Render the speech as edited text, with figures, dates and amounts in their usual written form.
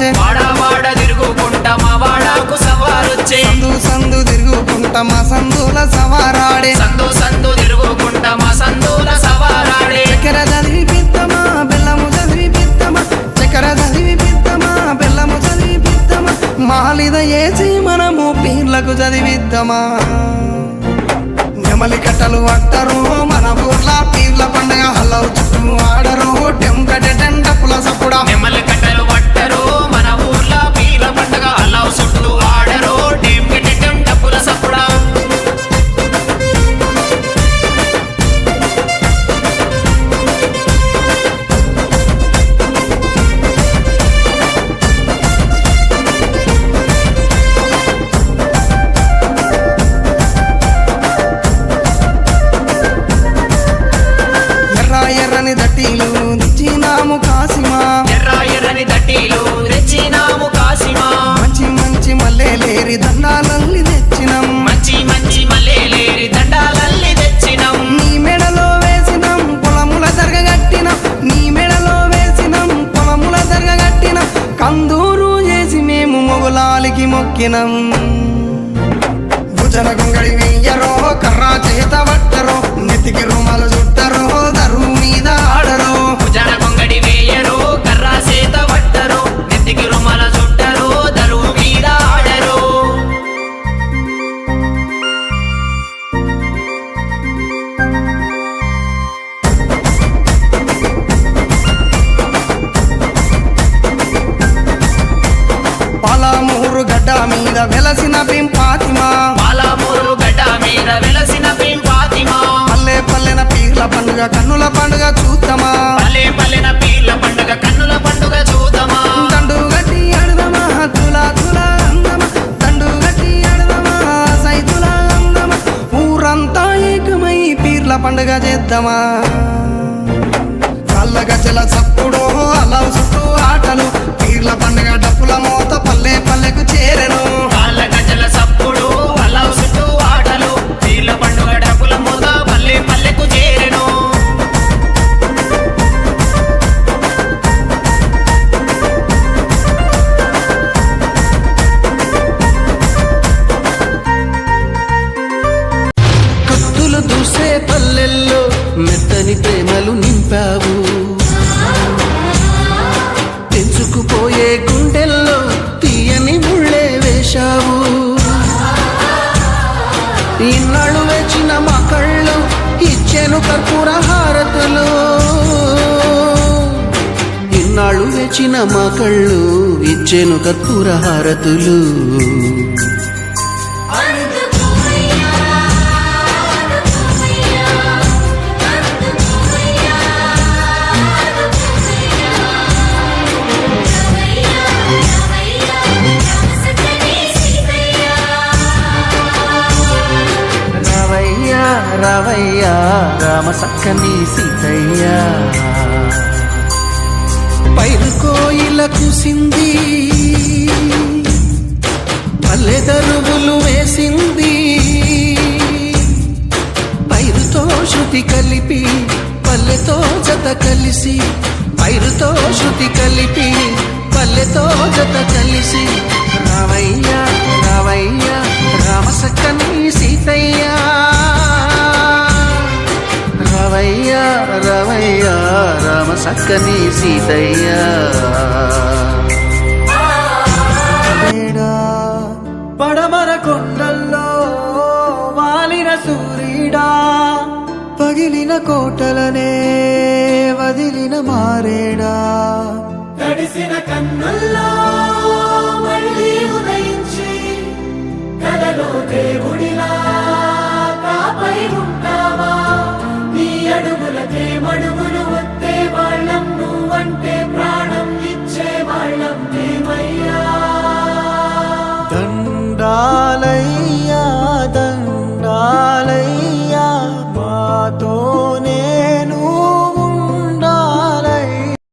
సవారొచ్చే వాడ తిరుగుకుంటా మా వాడకు సవారొచ్చే సందు తిరుగుకుంటా మా సందుల సవారాడే సందు తిరుగుకుంటా మా సందుల సవారాడే చక్కెర చదివి పిత్తమా బెల్లము చదివి పిత్తమా చక్కెర చదివి పిత్తమా బెల్లము చదివి పిత్తమా మాలిద ఏసి మనము పీర్లకు చదివిద్దామా నెమలి కట్టలు పట్టరు మన ఊర్ల పీర్ల పండుగ హల్లవు చుట్టూ ఆడరు టెంకటె టెంటపుల సప్పుడా నెమలి కట్టలు పట్టరు మన ఊర్ల పీర్ల పండుగ హల్లవు చుట్టూ ఆడరు టెంకటె టెంటపుల సప్పుడా ఎర్రని దట్టీలు తెచ్చినాము కాసిమా ఎర్రని దట్టీలు తెచ్చినాము కాసిమా మంచి మల్లెలేరి దండాలల్లి తెచ్చినాం మంచి మల్లెలేరి దండాలల్లి తెచ్చినాం నీ మెడలో వేసినాం పొలముల జరగగట్టినాం నీ మెడలో వేసినాం పొలముల జరగగట్టినాం కందూరు చేసి మేము మొగులాలికి మొక్కినాం భుజన గొంగడి వెయ్యరో కర్రా చేత పట్టరో నెత్తికి రుమాలు చుట్టరో దరువు మీద ఆడరో భుజన గొంగడి వేయరు కర్రా సేత పట్టరు నెత్తికి రుమాల చుట్టరు దరువు మీద ఆడరు పాలమూరు గడ్డ మీద వెలసిన పింపాతిమా పాలమూరు గడ్డ మీద వెలసిన పింపాతిమా పల్లెన పీర్ల పండుగ కన్నుల పండుగ చూద్దామా పల్లెన పీర్ల పండుగ కన్నుల పండుగ చూద్దామా దండు గట్టి ఆడదమా తులా అందమా దండు గట్టి ఆడదమా సైతుల అందమా ఊరంతా ఏకమై పీర్ల పండుగ చేద్దామా కళ్ళ గజల చప్పుడు అలా చుట్టూ ఆటలు పీర్ల పండుగ డప్పుల మోత పల్లెకు చేరెను కాళ్ళ గజల సప్పుడు అలా చుట్టూ ఆటలు పీర్ల పండుగ డప్పుల మోత పల్లెకు చేరెను కత్తులు దూసే పల్లెల్లో మెత్తని ప్రేమలు నింపావు తెంచుకుపోయే గుండెల్లో తీయని ముళ్ళే వేశావు ఇన్నాళ్ళు వేచిన మా కళ్ళు ఇచ్చెను కర్పూర హారతులు ఇన్నాళ్ళు వేచిన మా కళ్ళు ఇచ్చెను కర్పూర హారతులు రావయ్యా రామ సక్కని సీతయ్య పైరు కోయిల కుసింది పల్లె దరువులు వేసింది పైరుతో శృతి కలిపి పల్లెతో జత కలిసి పైరుతో శృతి కలిపి పల్లెతో జత కలిసి రావయ్యా రామ సక్కని సీతయ్య రావయ్యా రామ సక్కని సీతయ్య పడమర కొండల్లో వాలిన సూర్యుడా పగిలిన కోటలనే వదిలిన మారేడా తడిసిన కన్నుల్లో మళ్ళీ ఉదయించి కలలో దేవుడిలా కాపై ఉంటావా నీ అడుగులకే మడుగులు వస్తే వాళ్ళం నువ్వంటే ప్రాణం ఇచ్చే వాళ్ళం మేమయ్యా దండాల